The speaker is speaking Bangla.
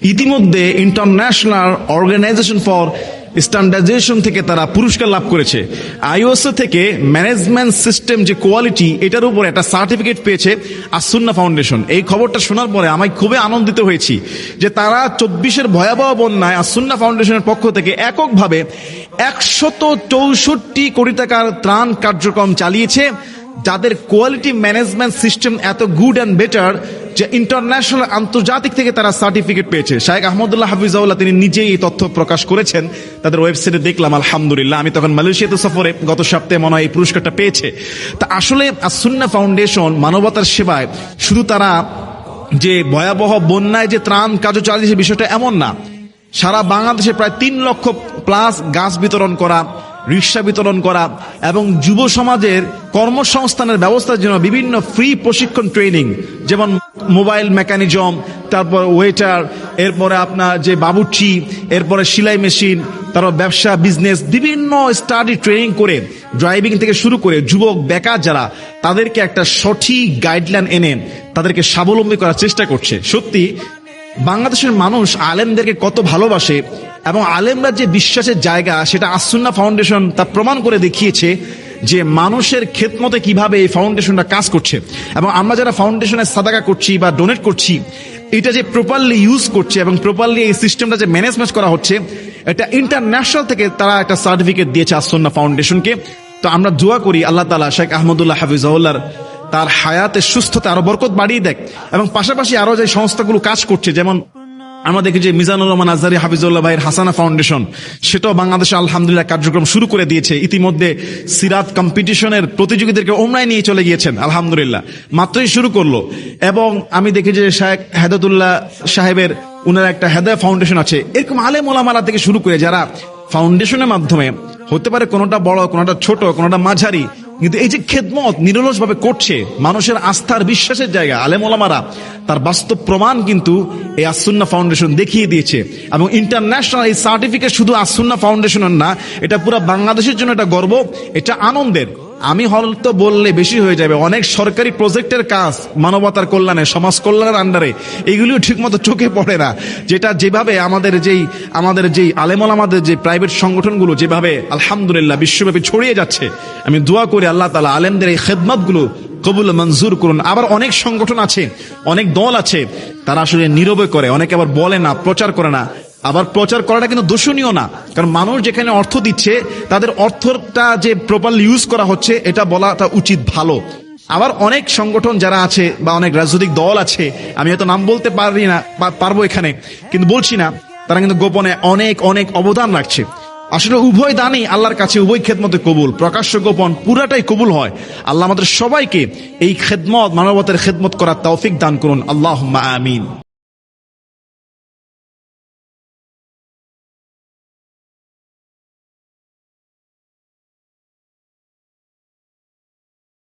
ইতিমধ্যে ইন্টারন্যাশনাল অর্গানাইজেশন ফর স্ট্যান্ডার্ডাইজেশন থেকে তারা পুরস্কার লাভ করেছে। আইওএসএ থেকে ম্যানেজমেন্ট সিস্টেম যে কোয়ালিটি, এটার উপর একটা সার্টিফিকেট পেয়েছে আসুন্না ফাউন্ডেশন। এই খবরটা শোনার পরে আমি খুবই আনন্দিত হয়েছি যে তারা 24-এর ভয়াবহ বন্যায় আসুন্না ফাউন্ডেশনের পক্ষ থেকে এককভাবে 164 কোটি টাকার ত্রাণ কার্যক্রম চালিয়েছে, যাদের কোয়ালিটি ম্যানেজমেন্ট সিস্টেম এত গুড অ্যান্ড বেটার যে ইন্টারন্যাশনাল আন্তর্জাতিক থেকে তারা সার্টিফিকেট পেয়েছে। শাইখ আহমদুল্লাহ হাফিজাউল্লাহ তিনি নিজেই এই তথ্য প্রকাশ করেছেন, তাদের ওয়েবসাইটে দেখলাম। আলহামদুলিল্লাহ, আমি তখন মালয়েশিয়াতে সফরে গত সপ্তাহে মনে হয় এই পুরস্কারটা পেয়েছে। তা আসলে আসুন্না ফাউন্ডেশন মানবতার সেবায় শুধু তারা যে ভয়াবহ বন্যায় যে ত্রাণ কার্য চালিয়েছে বিষয়টা এমন না, সারা বাংলাদেশে প্রায় 3 লক্ষ প্লাস গাছ বিতরণ করা, রিক্সা বিতরণ করা এবং যুব সমাজের কর্মসংস্থানের ব্যবস্থার জন্য বিভিন্ন ফ্রি প্রশিক্ষণ ট্রেনিং, যেমন মোবাইল মেকানিজম, তারপর ওয়েটার, এরপরে আপনার যে বাবুর্চি, এরপরে সেলাই মেশিন, তারপর ব্যবসা বিজনেস, বিভিন্ন স্টাডি ট্রেনিং করে ড্রাইভিং থেকে শুরু করে যুবক বেকার যারা, তাদেরকে একটা সঠিক গাইডলাইন এনে তাদেরকে স্বাবলম্বী করার চেষ্টা করছে। সত্যি বাংলাদেশের মানুষ আলেমদেরকে কত ভালোবাসে এবং আলেমরা যে বিশ্বাসের জায়গা, সেটা আসুন্না ফাউন্ডেশন তা প্রমাণ করে দেখিয়েছে যে মানুষের খেদমতে কিভাবে এই ফাউন্ডেশনটা কাজ করছে। এবং আমরা যারা ফাউন্ডেশনের সাদাকা করছি বা ডোনেট করছি, এটা যে প্রপারলি ইউজ করছে এবং প্রপারলি এই সিস্টেমটা যে ম্যানেজমেন্ট করা হচ্ছে, এটা ইন্টারন্যাশনাল থেকে তারা একটা সার্টিফিকেট দিয়েছে আসুন্না ফাউন্ডেশনকে। তো আমরা দোয়া করি আল্লাহ তাআলা শেখ আহমদুল্লাহ হাফিজাউল্লাহর তার হায়াতের সুস্থতা আরো বরকত বাড়িয়ে দেখ। এবং পাশাপাশি আরো যে সংস্থাগুলো কাজ করছে, যেমন আমরা দেখি যে মিজানুর রহমান আজহারী হাফিজুল্লাহ ভাইয়ের হাসানা ফাউন্ডেশন, সেটাও বাংলাদেশে আলহামদুলিল্লাহ কার্যক্রম শুরু করে দিয়েছে। ইতিমধ্যে সিরাত কম্পিটিশনের প্রতিযোগীদেরকে ওমরায় নিয়ে চলে গিয়েছেন, আলহামদুলিল্লাহ মাত্রই শুরু করলো। এবং আমি দেখি যে শেখ হেদায়েতুল্লাহ সাহেবের উনার একটা হেদায়া ফাউন্ডেশন আছে। এরকম আলেম ওলামারা থেকে শুরু করে যারা ফাউন্ডেশনের মাধ্যমে, হতে পারে কোনোটা বড়, কোনোটা ছোট, কোনোটা মাঝারি, কিন্তু এই যে খেদমত নিরলস ভাবে করছে, মানুষের আস্থার বিশ্বাসের জায়গা আলেম ওলামারা, তার বাস্তব প্রমাণ কিন্তু এই আসুন্না ফাউন্ডেশন দেখিয়ে দিয়েছে। এবং ইন্টারন্যাশনাল এই সার্টিফিকেট শুধু আসুন্না ফাউন্ডেশনের না, এটা পুরো বাংলাদেশের জন্য এটা গর্ব, এটা আনন্দের। আমি হয়তো বললে বেশি হয়ে যাবে, অনেক সরকারি প্রজেক্টের কাজ মানবতার কল্যাণে, সমাজ কল্যাণের আন্ডারে, এগুলিও ঠিক মতো চোখে পড়ে না। যেটা যেভাবে আমাদের যেই আলেমল আমাদের যে প্রাইভেট সংগঠনগুলো যেভাবে আলহামদুলিল্লাহ বিশ্বব্যাপী ছড়িয়ে যাচ্ছে, আমি দোয়া করি আল্লাহ তাআলা আলেমদের এই খেদমতগুলো কবুল মঞ্জুর করুন। আবার অনেক সংগঠন আছে, অনেক দল আছে, তারা আসলে নীরবে করে, অনেকে আবার বলে না, প্রচার করে না। আবার প্রচার করাটা কিন্তু দোষণীয় না, কারণ মানুষ যেখানে অর্থ দিচ্ছে, তাদের অর্থটা যে প্রপারলি ইউজ করা হচ্ছে, এটা বলাটা উচিত, ভালো। আবার অনেক সংগঠন যারা আছে বা অনেক রাজনৈতিক দল আছে, আমি হয়তো নাম বলতে পারবো এখানে, কিন্তু বলছি না, তারা কিন্তু গোপনে অনেক অনেক অবদান রাখছে। আসলে উভয় দানই আল্লাহর কাছে, উভয় খেদমতে কবুল, প্রকাশ্য গোপন পুরাটাই কবুল হয়। আল্লাহ আমাদের সবাইকে এই খেদমত, মানবতার খেদমত করার তৌফিক দান করুন, আল্লাহুম্মা আমিন।